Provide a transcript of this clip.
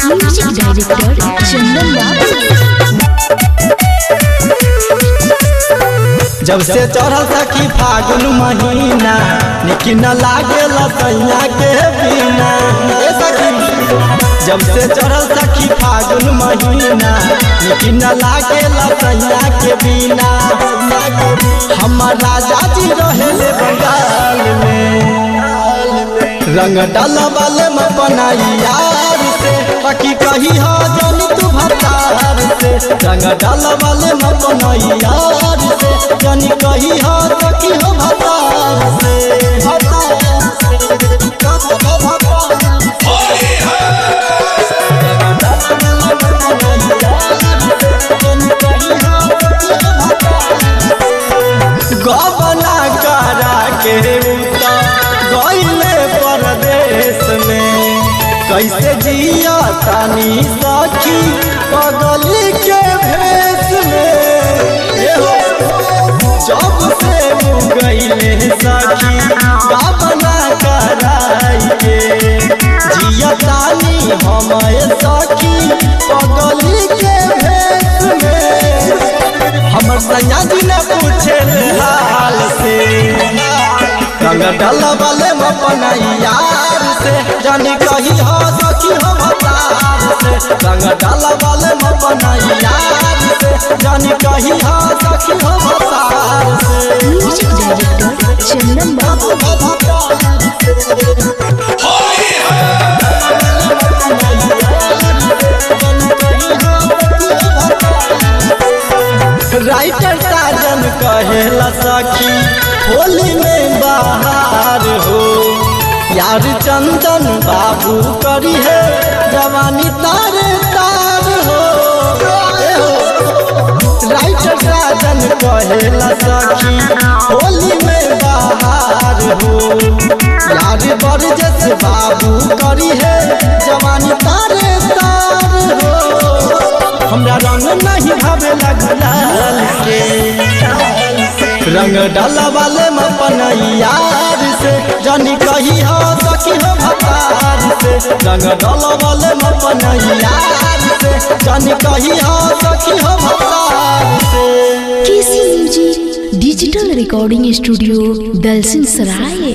Music director चंदन बाबू। जब से चढ़ल सखी फागुन महीना निक न लागे लसैया के बिना। जब से चढ़ल सखी फागुन महीना निक न लागे लसैया के बिना। हमर राजा जी रहे बंगाल में रंग डालबल में बनाई यार से बाकी कही हो जानी तू भतार से। रंग डालबल में बनाई यार से जानी कही हो सखी हो भतार से। गबना करा के गईले परदेश में कैसे जिया तानी सखी पगली के भेष में। जब से गईले सखी गबना कराई के जिया तानी हमें सखी पगली के भेष में। हमर सैया जी ने पूछे हाल से रंग डालबल में बनाई यार से जानी कही हो सखी हो भतार से। रंग डालबल में बनाई यार से जानी कही हो सखी हो भतार से। म्यूजिक डायरेक्टर चंदन बाबू। राइटर साजन कहेला सखी होली में बाहर हो यार चंदन बाबू करी है जवानी तारे तार हो। राइटर साजन कहेला सखी होली में बाहर हो यार बरजस बाबू करी है जवानी तारे तार हो। हमरा रंग नहीं भावे गुलाल के रंग डालबल में बनाई यार से जानी कही हो सखी हो भतार से। रंग डालबल में बनाई यार से जानी कही हो सखी हो भतार से। KC music digital recording studio Dalsingh सराय।